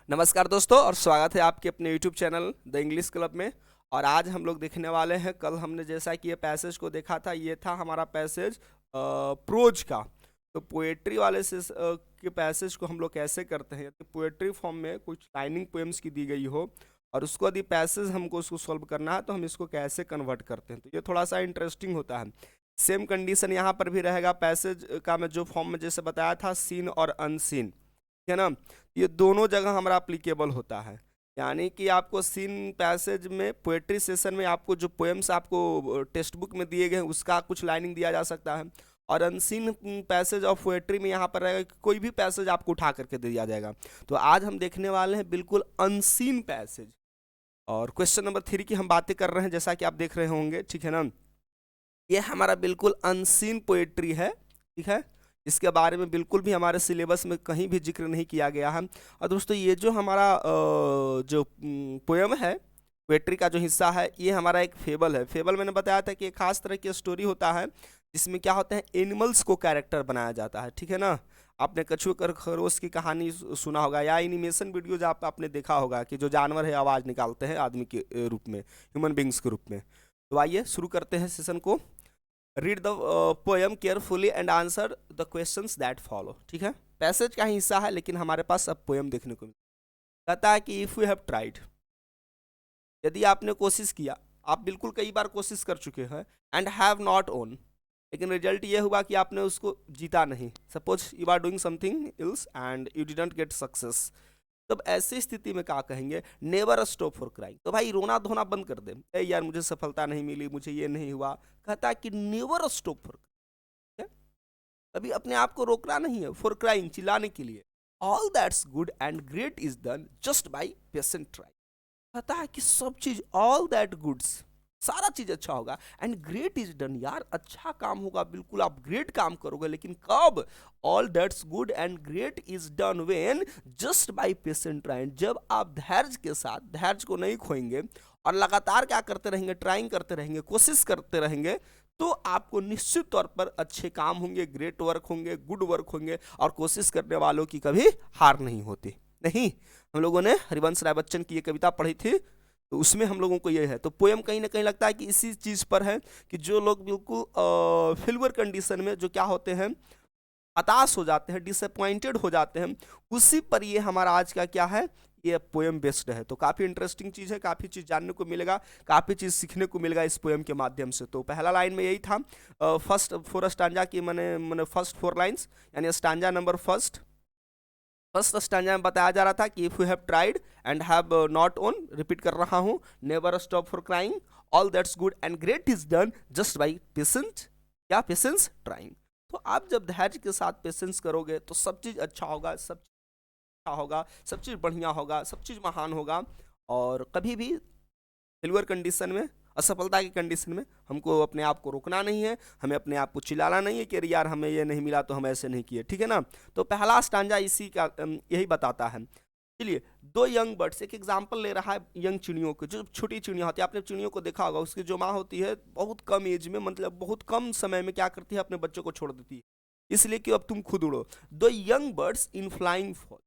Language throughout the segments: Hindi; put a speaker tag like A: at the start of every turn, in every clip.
A: नमस्कार दोस्तों और स्वागत है आपके अपने YouTube channel the English club में। और आज हम लोग देखने वाले हैं, कल हमने जैसा कि ये पैसेज को देखा था, ये था हमारा पैसेज प्रोज का। तो पोएट्री वाले से के पैसेज को हम लोग कैसे करते हैं, तो पोएट्री फॉर्म में कुछ लाइनिंग पोएम्स की दी गई हो और उसको यदि पैसेज हमको उसको सॉल्व करना है तो हम इसको कैसे कन्वर्ट करते हैं, तो ये थोड़ा सा इंटरेस्टिंग होता है। सेम कंडीशन यहाँ पर भी रहेगा। पैसेज का मैं जो फॉर्म में जैसे बताया था, सीन और अनसीन, है ना, ये दोनों जगह हमारा अप्लीकेबल होता है। यानी कि आपको सीन पैसेज में, पोएट्री सेशन में आपको जो पोएम्स आपको टेक्स्ट बुक में दिए गए हैं उसका कुछ लाइनिंग दिया जा सकता है। और अनसीन पैसेज ऑफ पोएट्री में यहाँ पर रहेगा कि कोई भी पैसेज आपको उठा करके दे दिया जाएगा। तो आज हम देखने वाले हैं बिल्कुल अनसीन पैसेज। और क्वेश्चन नंबर 3 की हम बातें कर रहे हैं, जैसा कि आप देख रहे होंगे, ठीक है ना। ये हमारा बिल्कुल अनसीन पोएट्री है, ठीक है। इसके बारे में बिल्कुल भी हमारे सिलेबस में कहीं भी जिक्र नहीं किया गया है। और दोस्तों ये जो हमारा जो पोएम है, पोएट्री का जो हिस्सा है, ये हमारा एक फेबल है। फेबल मैंने बताया था कि एक खास तरह की स्टोरी होता है जिसमें क्या होता है, एनिमल्स को कैरेक्टर बनाया जाता है, ठीक है ना। आपने कछुए और खरगोश की कहानी सुना होगा, या एनिमेशन वीडियोज आपने देखा होगा कि जो जानवर है आवाज़ निकालते हैं आदमी के रूप में, ह्यूमन बींग्स के रूप में। तो आइए शुरू करते हैं सेशन को। Read the poem carefully and answer the questions that follow, ठीक है। पैसेज का ही हिस्सा है लेकिन हमारे पास अब पोएम देखने को मिलता है। कहता है कि इफ़ यू हैव ट्राइड, यदि आपने कोशिश किया, आप बिल्कुल कई बार कोशिश कर चुके हैं, एंड हैव नॉट ओन, लेकिन रिजल्ट ये हुआ कि आपने उसको जीता नहीं। Suppose you are doing something else and you didn't get success, तब ऐसी स्थिति में क्या कहेंगे, नेवर स्टॉप फॉर क्राइंग। तो भाई रोना धोना बंद कर दे, ए यार मुझे सफलता नहीं मिली, मुझे ये नहीं हुआ। कहता है कि नेवर स्टॉप फॉर, अभी अपने आप को रोकना नहीं है, फॉर क्राइंग, चिल्लाने के लिए। All that's good and great is done just by patient try. कहता है कि सब चीज, ऑल दैट गुड्स, सारा चीज अच्छा होगा, एंड ग्रेट इज डन, यार अच्छा काम होगा, बिल्कुल आप ग्रेट काम करोगे, लेकिन कब? All that's good and great is done when just by patient trying, जब आप धैर्य के साथ, धैर्य को नहीं खोएंगे और लगातार क्या करते रहेंगे, ट्राइंग करते रहेंगे, कोशिश करते रहेंगे, तो आपको निश्चित तौर पर अच्छे काम होंगे, ग्रेट वर्क होंगे, गुड वर्क होंगे। और कोशिश करने वालों की कभी हार नहीं होती। नहीं, हम लोगों ने हरिवंश राय बच्चन की ये कविता पढ़ी थी, तो उसमें हम लोगों को ये है। तो पोएम कहीं ना कहीं लगता है कि इसी चीज़ पर है कि जो लोग बिल्कुल फेलियर कंडीशन में जो क्या होते हैं, हताश हो जाते हैं, डिसअपॉइंटेड हो जाते हैं, उसी पर ये हमारा आज का क्या है, ये पोएम बेस्ड है। तो काफ़ी इंटरेस्टिंग चीज़ है, काफ़ी चीज़ जानने को मिलेगा, काफ़ी चीज़ सीखने को मिलेगा इस पोएम के माध्यम से। तो पहला लाइन में यही था, फर्स्ट 4 स्टांजा की, मैंने फर्स्ट 4 लाइन्स, यानी स्टांजा नंबर फर्स्ट स्टैंजा में बताया जा रहा था कि if you have tried and have not own, repeat कर रहा हूं, never stop for crying, all that's good and great is done just by patient, क्या पेशेंस ट्राइंग। तो आप जब धैर्य के साथ पेशेंस करोगे तो सब चीज़ अच्छा होगा, सब अच्छा होगा, सब चीज़ बढ़िया होगा, सब चीज़ महान होगा। और कभी भी फेलियर कंडीशन में, असफलता की कंडीशन में हमको अपने आप को रोकना नहीं है, हमें अपने आप को चिल्लाना नहीं है कि अरे यार हमें ये नहीं मिला तो हम ऐसे नहीं किए, ठीक है ना। तो पहला स्टांजा इसी का यही बताता है। चलिए, 2 यंग बर्ड्स, एक एग्जांपल ले रहा है यंग चिड़ियों को, जो छोटी चिड़ियाँ होती है, आपने चिड़ियों को देखा होगा, उसकी जो माँ होती है बहुत कम एज में, मतलब बहुत कम समय में क्या करती है, अपने बच्चों को छोड़ देती है, इसलिए कि अब तुम खुद उड़ो। 2 young birds in flying fall,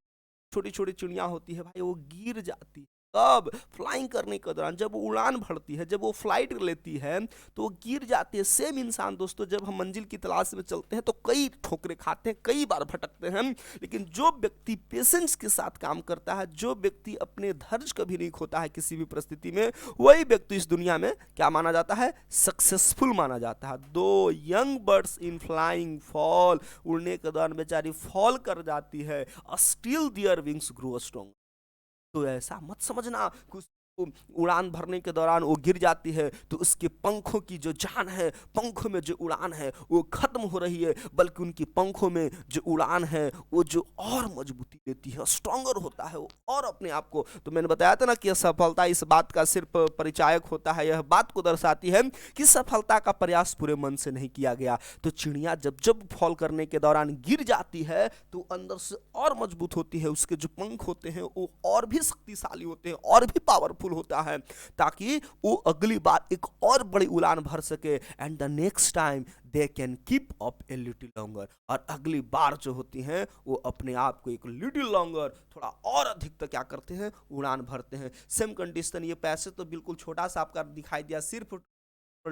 A: छोटी छोटी चिड़ियाँ होती है भाई, वो गिर जाती है। कब? फ्लाइंग करने के दौरान, जब वो उड़ान भरती है, जब वो फ्लाइट लेती है तो वो गिर जाती है। सेम इंसान दोस्तों, जब हम मंजिल की तलाश में चलते हैं तो कई ठोकरें खाते हैं, कई बार भटकते हैं, लेकिन जो व्यक्ति पेशेंस के साथ काम करता है, जो व्यक्ति अपने धैर्य कभी नहीं खोता है किसी भी परिस्थिति में, वही व्यक्ति इस दुनिया में क्या माना जाता है, सक्सेसफुल माना जाता है। 2 young birds in flying fall, उड़ने के दौरान बेचारी फॉल कर जाती है, still their wings grow strong. तो ऐसा मत समझना कुछ उड़ान भरने के दौरान वो गिर जाती है तो उसके पंखों की जो जान है, पंखों में जो उड़ान है वो खत्म हो रही है, बल्कि उनकी पंखों में जो उड़ान है वो जो और मजबूती देती है, स्ट्रॉन्गर होता है वो, और अपने आप को, तो मैंने बताया था ना कि सफलता इस बात का सिर्फ परिचायक होता है, यह बात को दर्शाती है कि सफलता का प्रयास पूरे मन से नहीं किया गया। तो चिड़िया जब जब फॉल करने के दौरान गिर जाती है तो अंदर से और मजबूत होती है, उसके जो पंख होते हैं वो और भी शक्तिशाली होते हैं, और भी पावरफुल सक्सेसफुल होता है, ताकि वो अगली बार एक और बड़ी उड़ान भर सके, and the next time they can keep up A little longer, और अगली बार जो होती हैं वो अपने आप को एक लिटिल लॉन्गर, थोड़ा और अधिक तक क्या करते हैं, उड़ान भरते हैं। सेम कंडीशन, ये पैसेज तो बिल्कुल छोटा सा आपका दिखाई दिया, सिर्फ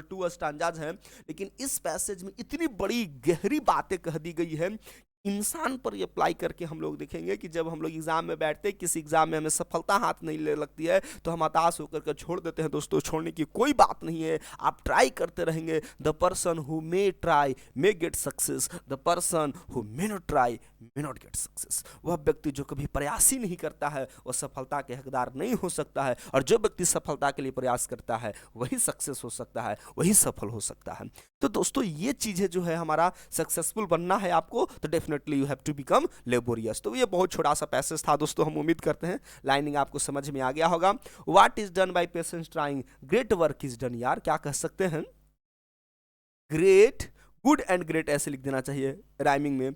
A: 2 स्टैंजाज हैं, लेकिन इस पैसेज में इतनी बड़ी गहरी बातें कह दी गई है। इंसान पर ये अप्लाई करके हम लोग देखेंगे कि जब हम लोग एग्जाम में बैठते हैं, किसी एग्जाम में हमें सफलता हाथ नहीं ले लगती है, तो हम हताश होकर के छोड़ देते हैं। दोस्तों, छोड़ने की कोई बात नहीं है, आप ट्राई करते रहेंगे। The person who may try may get success, the person who may not try may not get success. वह व्यक्ति जो कभी प्रयास ही नहीं करता है, वह सफलता के हकदार नहीं हो सकता है, और जो व्यक्ति सफलता के लिए प्रयास करता है वही सक्सेस हो सकता है, वही सफल हो सकता है। तो दोस्तों, ये चीजें जो है, हमारा सक्सेसफुल बनना है आपको, तो definitely you have to become laborious. तो ये बहुत छोटा सा पैसेज था दोस्तों, हम उम्मीद करते हैं लाइनिंग आपको समझ में आ गया होगा। What is done by patience trying, great work is done. यार क्या कह सकते हैं, ग्रेट, गुड एंड ग्रेट ऐसे लिख देना चाहिए राइमिंग में,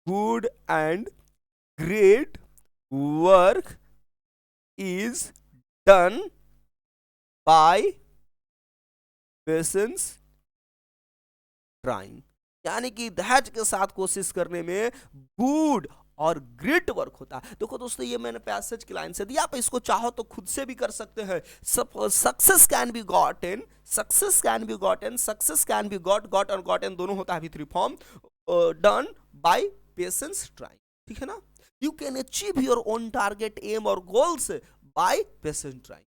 A: good and great work is done by patience trying, यानी कि धैर्य के साथ कोशिश करने में गुड और ग्रेट वर्क होता है। देखो दोस्तों, ये मैंने पैसेज की लाइन से दिया, आप इसको चाहो तो खुद से भी कर सकते हैं। Success can be gotten, success can be gotten, success can be got और गॉटन दोनों होता है with reform, done by patience trying, ठीक है ना। You can achieve your own target, aim और गोल्स बाय पेशेंस ट्राइंग।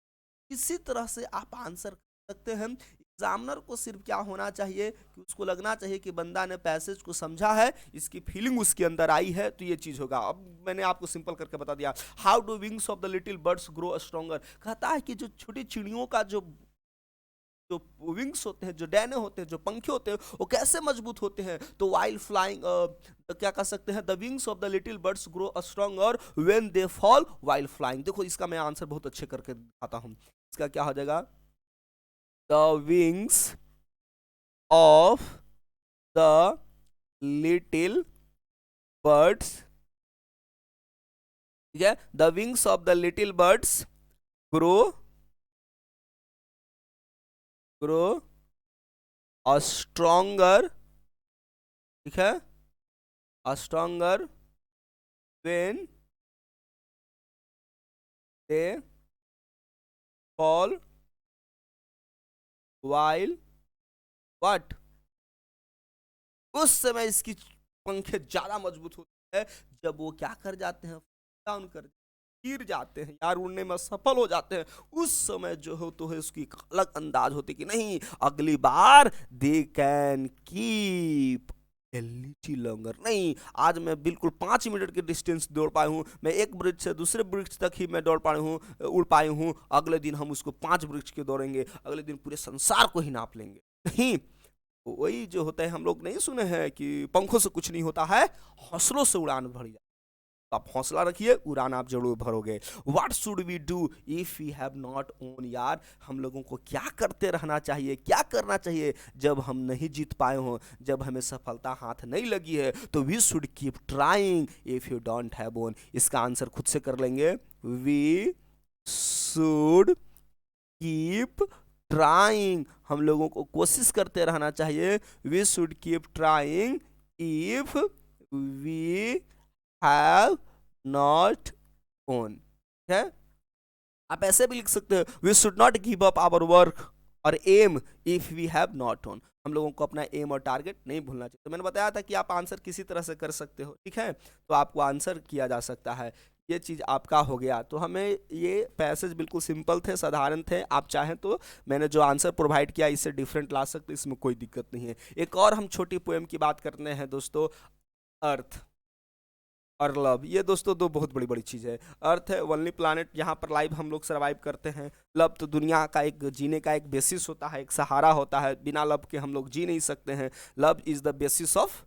A: इसी तरह से आप आंसर कर सकते हैं। एग्जामिनर को सिर्फ क्या होना चाहिए कि उसको लगना चाहिए कि बंदा ने पैसेज को समझा है, इसकी फीलिंग उसके अंदर आई है, तो ये चीज होगा। अब मैंने आपको सिंपल करके बता दिया। How do wings of the little birds grow stronger, कहता है कि जो छोटी चिड़ियों का जो जो विंग्स होते हैं, जो डैने होते हैं, जो पंखे होते हैं, वो कैसे मजबूत होते हैं। तो वाइल फ्लाइंग, क्या कह सकते हैं, the wings of the little birds grow stronger when they fall while flying. देखो, इसका मैं आंसर बहुत अच्छे करके दिखाता हूँ। इसका क्या हो जाएगा, the wings of the little birds, ठीक है, the wings of the little birds grow a stronger, ठीक है, a stronger when they fall while what, उस समय इसकी पंखे ज्यादा मजबूत होते हैं जब वो क्या कर जाते हैं, डाउन कर गिर जाते हैं यार, उड़ने में सफल हो जाते हैं। उस समय जो हो तो है उसकी एक अलग अंदाज होती कि नहीं, अगली बार they can keep a little longer. नहीं, आज मैं बिल्कुल 5 मिनट के डिस्टेंस दौड़ पाई हूँ, मैं एक वृक्ष से दूसरे वृक्ष तक ही मैं दौड़ पाई हूँ, उड़ पाई हूँ। अगले दिन हम उसको 5 वृक्ष के दौड़ेंगे, अगले दिन पूरे संसार को ही नाप लेंगे। नहीं, वही जो होता है, हम लोग नहीं सुने हैं कि पंखों से कुछ नहीं होता है, हौसलों से उड़ान भर जाए। आप हौसला रखिए, उड़ान आप जरूर भरोगे। What should we do if we have not won, यार हम लोगों को क्या करते रहना चाहिए, क्या करना चाहिए जब हम नहीं जीत पाए हो, जब हमें सफलता हाथ नहीं लगी है। तो we should keep trying if you don't have won. इसका आंसर खुद से कर लेंगे, वी शुड कीप ट्राइंग, हम लोगों को कोशिश करते रहना चाहिए। We should keep trying if we have not won, है। आप ऐसे भी लिख सकते हो, we should not give up our work और um if we have not won. हम लोगों को अपना एम और टारगेट नहीं भूलना चाहिए। तो मैंने बताया था कि आप आंसर किसी तरह से कर सकते हो, ठीक है, तो आपको आंसर किया जा सकता है। ये चीज़ आपका हो गया। तो हमें ये पैसेज बिल्कुल सिंपल थे, साधारण थे। आप चाहें तो मैंने जो आंसर प्रोवाइड किया इससे डिफरेंट ला सकते, इसमें कोई दिक्कत नहीं है। एक और हम छोटी पोएम की बात करते हैं दोस्तों, अर्थ और लव। ये दोस्तों दो बहुत बड़ी बड़ी चीज़ है। अर्थ है ओनली प्लानट, यहाँ पर लाइव हम लोग सर्वाइव करते हैं। लव तो दुनिया का एक जीने का एक बेसिस होता है, एक सहारा होता है, बिना लव के हम लोग जी नहीं सकते हैं। Love is the basis of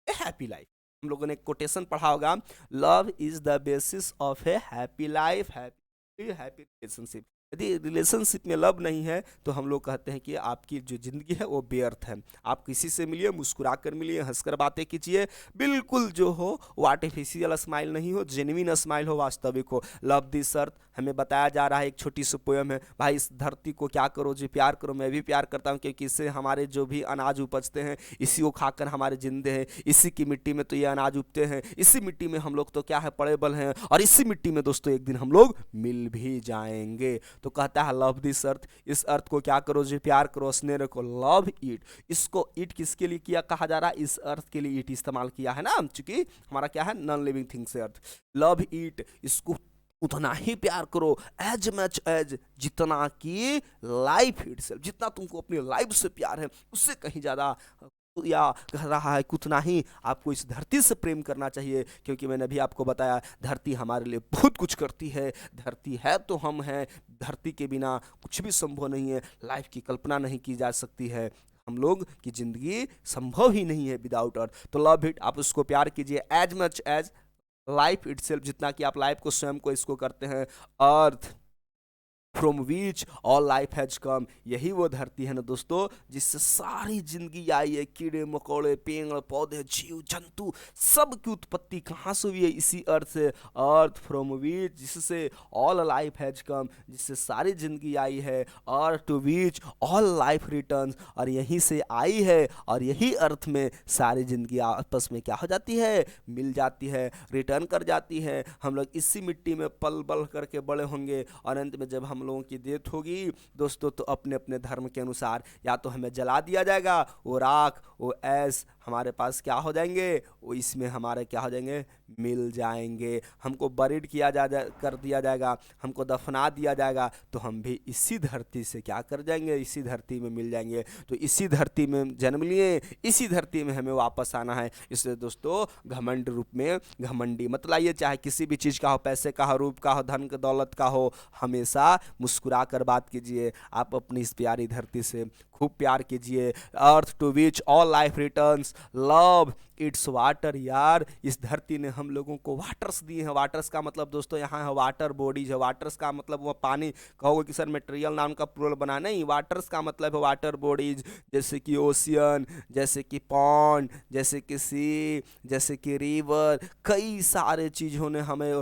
A: A happy life. हम लोगों ने कोटेशन पढ़ा होगा, love is the basis of A happy life, happy relationship. यदि रिलेशनशिप में लव नहीं है तो हम लोग कहते हैं कि आपकी जो ज़िंदगी है वो व्यर्थ है। आप किसी से मिलिए, मुस्कुरा कर मिलिए, हंसकर बातें कीजिए, बिल्कुल जो हो वो आर्टिफिशियल स्माइल नहीं हो, जेन्युइन स्माइल हो, वास्तविक हो। लव दिस अर्थ हमें बताया जा रहा है, एक छोटी सी पोयम है, भाई इस धरती को क्या करो जी, प्यार करो। मैं भी प्यार करता हूँ क्योंकि इससे हमारे जो भी अनाज उपजते हैं इसी को खाकर हमारे जिंदे हैं, इसी की मिट्टी में तो ये अनाज उगते हैं, इसी मिट्टी में हम लोग तो क्या है पड़े बल हैं, और इसी मिट्टी में दोस्तों एक दिन हम लोग मिल भी जाएंगे। तो कहता है लव दिस अर्थ, इस अर्थ को क्या करो जी, प्यार करो, स्नेह रखो, लव इट। इसको इट किसके लिए किया कहा जा रहा है, इस अर्थ के लिए इट इस्तेमाल किया है ना, चूंकि हमारा क्या है नॉन लिविंग थिंग से अर्थ। लव इट, इसको उतना ही प्यार करो, एज मच एज, जितना कि लाइफ इटसेल्फ, जितना तुमको अपनी लाइफ से प्यार है उससे कहीं ज़्यादा, या कह रहा है कि उतना ही आपको इस धरती से प्रेम करना चाहिए। क्योंकि मैंने अभी आपको बताया धरती हमारे लिए बहुत कुछ करती है, धरती है तो हम हैं, धरती के बिना कुछ भी संभव नहीं है, लाइफ की कल्पना नहीं की जा सकती है, हम लोग की ज़िंदगी संभव ही नहीं है विदाउट अर्थ। तो लव इट, आप उसको प्यार कीजिए, as much as life itself, जितना कि आप लाइफ को स्वयं को इसको करते हैं। Earth from which all life has come, यही वो धरती है ना दोस्तों जिससे सारी जिंदगी आई है, कीड़े मकोड़े, पेड़ पौधे, जीव जंतु, सब की उत्पत्ति कहाँ से हुई है, इसी अर्थ से। अर्थ फ्रॉम विच, जिससे ऑल लाइफ हैज कम, जिससे सारी जिंदगी आई है। Earth to which all life returns, और यहीं से आई है और यही अर्थ में सारी जिंदगी आपस में क्या हो जाती है, मिल जाती है, रिटर्न कर जाती है। हम लोग इसी मिट्टी में पल बल करके बड़े होंगे, और अंत में जब हम लोगों की डेथ होगी दोस्तों तो अपने अपने धर्म के अनुसार या तो हमें जला दिया जाएगा, वो राख वो ऐस हमारे पास क्या हो जाएंगे, वो इसमें हमारे क्या हो जाएंगे, मिल जाएंगे। हमको बरीड किया कर दिया जाएगा, हमको दफना दिया जाएगा, तो हम भी इसी धरती से क्या कर जाएंगे, इसी धरती में मिल जाएंगे। तो इसी धरती में जन्म लिए, इसी धरती में हमें वापस आना है। इसलिए दोस्तों घमंड रूप में घमंडी मत लाइए, चाहे किसी भी चीज़ का हो, पैसे का हो, रूप का हो, धन का दौलत का हो, हमेशा मुस्कुरा कर बात कीजिए। आप अपनी इस प्यारी धरती से खूब प्यार कीजिए। Earth to which all life returns, love its water. यार इस धरती ने हम लोगों को वाटर्स दिए हैं। वाटर्स का मतलब दोस्तों यहाँ है वाटर बॉडीज है। वाटर्स का मतलब वो पानी, कहोगे कि सर मटेरियल नाम का प्लूरल बना, नहीं, वाटर्स का मतलब है वाटर बॉडीज, जैसे कि ओशियन, जैसे कि पॉन्ड, जैसे कि सी, जैसे कि रिवर, कई सारे चीज़ों ने हमें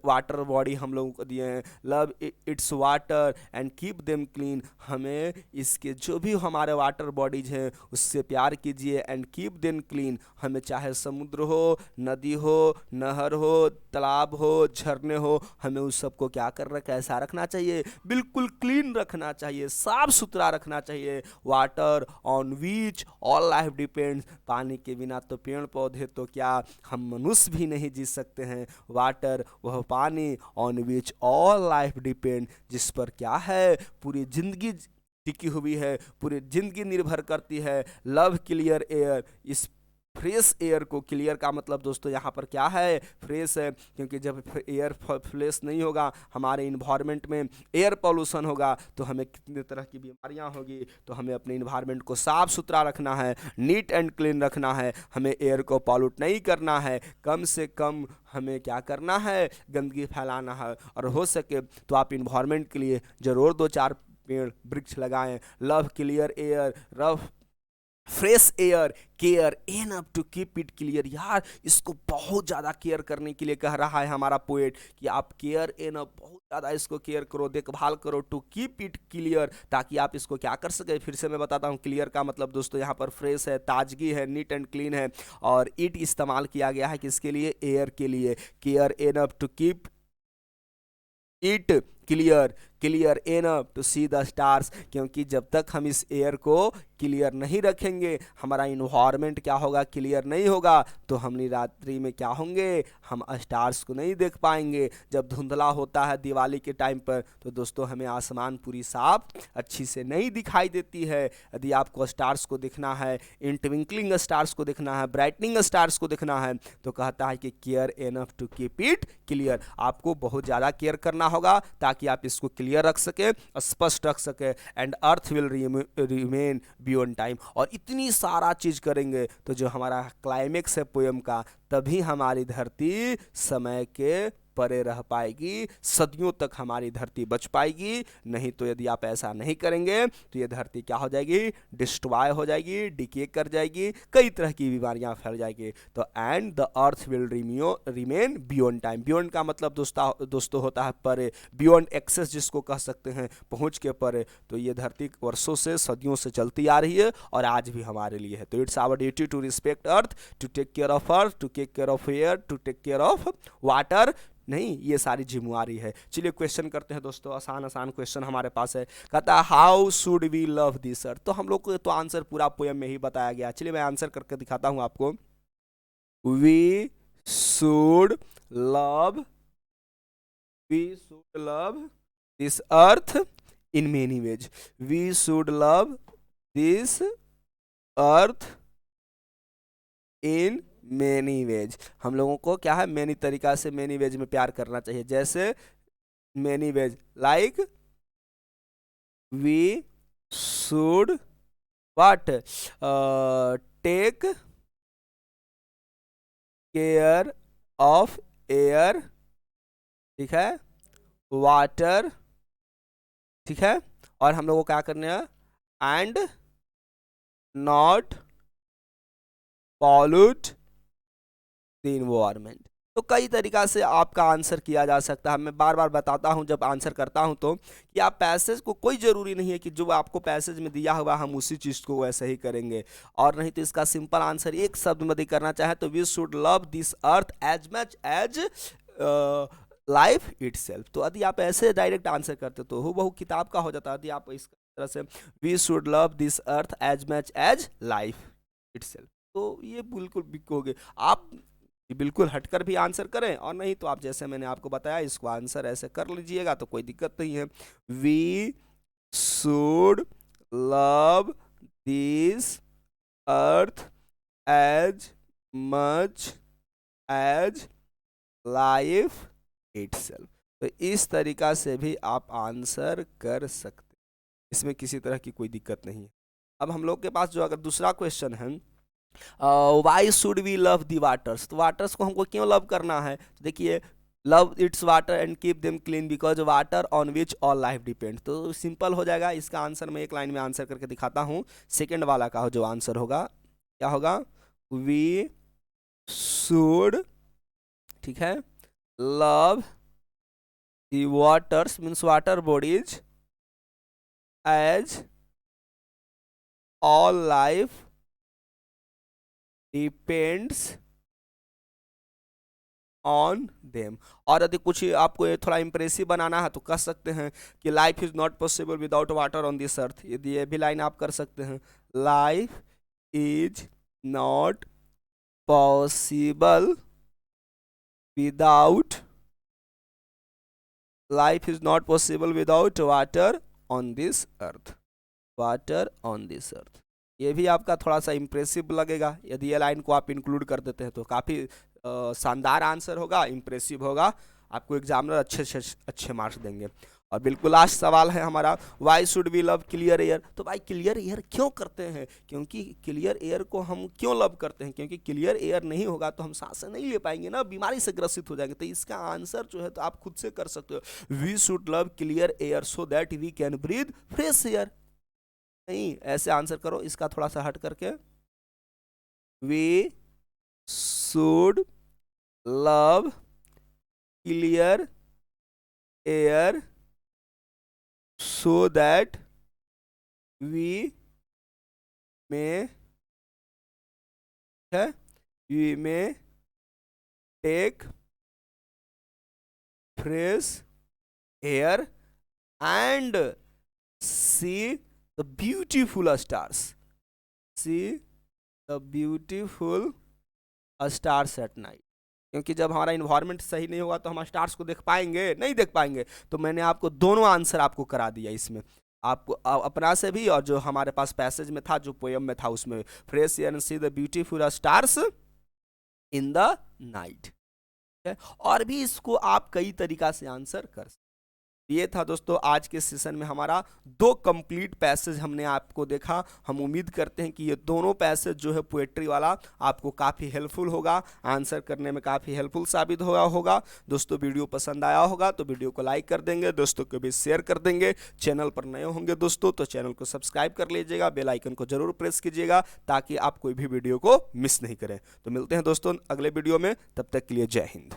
A: वाटर बॉडी हम लोगों को दिए हैं। Love its water and keep them clean, हमें इसके जो भी हमारे वाटर बॉडीज हैं उससे प्यार कीजिए। एंड कीप देम क्लीन, हमें चाहे समुद्र हो, नदी हो, नहर हो, तालाब हो, झरने हो, हमें उस सबको क्या करना, कैसा रखना चाहिए, बिल्कुल क्लीन रखना चाहिए, साफ सुथरा रखना चाहिए। Water on which all life depends, पानी के बिना तो पेड़ पौधे तो क्या हम मनुष्य भी नहीं जी सकते हैं। वाटर वह पानी on which all life depend, जिस पर क्या है पूरी जिंदगी टिकी हुई है, पूरी जिंदगी निर्भर करती है। लव क्लियर एयर, इस फ्रेश एयर को, क्लियर का मतलब दोस्तों यहाँ पर क्या है, फ्रेश है, क्योंकि जब एयर फ्रेश नहीं होगा, हमारे इन्वायरमेंट में एयर पॉल्यूशन होगा तो हमें कितने तरह की बीमारियाँ होगी। तो हमें अपने इन्वायरमेंट को साफ़ सुथरा रखना है, नीट एंड क्लीन रखना है, हमें एयर को पॉल्यूट नहीं करना है, कम से कम हमें क्या करना है, गंदगी फैलाना है। और हो सके तो आप इन्वायरमेंट के लिए ज़रूर 2-4 पेड़ वृक्ष लगाएं। Love clear air, rough fresh air, care enough to keep it clear. यार इसको बहुत ज़्यादा केयर करने के लिए कह रहा है हमारा पोएट कि आप केयर एनफ, बहुत ज़्यादा इसको केयर करो, देखभाल करो, टू कीप इट क्लियर, ताकि आप इसको क्या कर सके। फिर से मैं बताता हूँ, क्लियर का मतलब दोस्तों यहाँ पर फ्रेश है, ताजगी है, नीट एंड क्लीन है, और इट इस्तेमाल किया गया है किसके लिए, एयर के लिए। Care enough to keep it clear, clear enough to see the stars, क्योंकि जब तक हम इस एयर को क्लियर नहीं रखेंगे, हमारा इन्वायरमेंट क्या होगा, क्लियर नहीं होगा, तो हम रात्रि में क्या होंगे, हम स्टार्स को नहीं देख पाएंगे। जब धुंधला होता है दिवाली के टाइम पर तो दोस्तों हमें आसमान पूरी साफ अच्छी से नहीं दिखाई देती है। यदि आपको स्टार्स को देखना है, इन ट्विंकलिंग स्टार्स को देखना है, ब्राइटनिंग स्टार्स को देखना है, तो कहता है कि care enough to keep it clear. आपको बहुत ज़्यादा केयर करना होगा ताकि आप इसको क्लियर रख सके, स्पष्ट रख सके। And earth will remain beyond time, और इतनी सारा चीज करेंगे तो जो हमारा क्लाइमेक्स है पोयम का, तभी हमारी धरती समय के परे रह पाएगी, सदियों तक हमारी धरती बच पाएगी। नहीं तो यदि आप ऐसा नहीं करेंगे तो ये धरती क्या हो जाएगी, डिस्ट्रॉय हो जाएगी, डिके कर जाएगी, कई तरह की बीमारियां फैल जाएगी। तो and the earth will remain beyond time. Beyond का मतलब दोस्तों होता है परे, बियॉन्ड एक्सेस जिसको कह सकते हैं, पहुंच के परे। तो ये धरती वर्षों से सदियों से चलती आ रही है और आज भी हमारे लिए है। तो it's our duty to respect earth, to take care of earth, to take care of air, to take care of water. नहीं, ये सारी जिम्मेवारी है। चलिए क्वेश्चन करते हैं दोस्तों, आसान आसान क्वेश्चन हमारे पास है। कहता है how should we love this earth. तो हम लोग को तो आंसर पूरा पोएम में ही बताया गया। चलिए मैं आंसर करके दिखाता हूं आपको। We should love this earth in many ways. We should love this earth in many ways. हम लोगों को क्या है, मेनी तरीका से, मेनी वेज में प्यार करना चाहिए। जैसे many ways, like we should what, take care of air, ठीक है, वाटर, ठीक है, और हम लोग को क्या करना है, and not pollute the environment. तो कई तरीका से आपका आंसर किया जा सकता है। मैं बार बार बताता हूं जब आंसर करता हूं तो कि आप पैसेज को, कोई ज़रूरी नहीं है कि जो आपको पैसेज में दिया हुआ हम उसी चीज़ को वैसे ही करेंगे, और नहीं तो इसका सिंपल आंसर एक शब्द में यदि करना चाहे तो we should love this earth as much as life itself. तो यदि आप ऐसे डायरेक्ट आंसर करते तो हूबहू किताब का हो जाता। यदि आप इस तरह से we should love this earth as much as life itself, तो ये बिल्कुल बिकोगे आप। बिल्कुल हटकर भी आंसर करें, और नहीं तो आप जैसे मैंने आपको बताया इसको आंसर ऐसे कर लीजिएगा तो कोई दिक्कत नहीं है। We should love this earth as much as life itself. तो इस तरीका से भी आप आंसर कर सकते, इसमें किसी तरह की कोई दिक्कत नहीं है। अब हम लोग के पास जो अगर दूसरा क्वेश्चन है, why should we love the waters. तो वाटर्स को हमको क्यों लव करना है, तो देखिए, love its water and keep them clean because water on which all life depend. तो सिंपल हो जाएगा इसका आंसर। मैं एक लाइन में आंसर करके दिखाता हूँ। सेकेंड वाला का जो आंसर होगा क्या होगा, वी शुड, ठीक है, love the waters means water bodies as all life depends on them. और यदि कुछ आपको ये थोड़ा इंप्रेसिव बनाना है तो कह सकते हैं कि life is not possible without water on this earth. यदि ये भी लाइन आप कर सकते हैं, life is not possible without, life is not possible without water on this earth, water on this earth. ये भी आपका थोड़ा सा इंप्रेसिव लगेगा। यदि ये लाइन को आप इंक्लूड कर देते हैं तो काफ़ी शानदार आंसर होगा, इंप्रेसिव होगा, आपको एग्जामिनर अच्छे मार्क्स देंगे। और बिल्कुल लास्ट सवाल है हमारा, why should we love clear air. तो भाई क्लियर एयर क्यों करते हैं, क्योंकि क्लियर एयर को हम क्यों लव करते हैं, क्योंकि क्लियर एयर नहीं होगा तो हम सांसें नहीं ले पाएंगे ना, बीमारी से ग्रसित हो जाएंगे। तो इसका आंसर जो है तो आप खुद से कर सकते हो, we should love clear air so that we can breathe fresh air. नहीं, ऐसे आंसर करो इसका थोड़ा सा हट करके, we should love clear air so that we may take fresh air and see the beautiful stars, see the beautiful stars at night। क्योंकि जब हमारा इन्वायरमेंट सही नहीं होगा तो हम स्टार्स को देख पाएंगे, नहीं देख पाएंगे। तो मैंने आपको दोनों आंसर आपको करा दिया इसमें, आपको अपना से भी और जो हमारे पास पैसेज में था, जो पोयम में था उसमें, fresh air and see the beautiful stars in the night. और भी इसको आप कई तरीका से आंसर कर सकते। ये था दोस्तों आज के सेशन में हमारा 2 कंप्लीट पैसेज हमने आपको देखा। हम उम्मीद करते हैं कि ये दोनों पैसेज जो है पोएट्री वाला आपको काफ़ी हेल्पफुल होगा, आंसर करने में काफ़ी हेल्पफुल साबित होगा। दोस्तों वीडियो पसंद आया होगा तो वीडियो को लाइक कर देंगे, दोस्तों को भी शेयर कर देंगे। चैनल पर नए होंगे दोस्तों तो चैनल को सब्सक्राइब कर लीजिएगा, बेल आइकन को जरूर प्रेस कीजिएगा ताकि आप कोई भी वीडियो को मिस नहीं करें। तो मिलते हैं दोस्तों अगले वीडियो में, तब तक के लिए जय हिंद।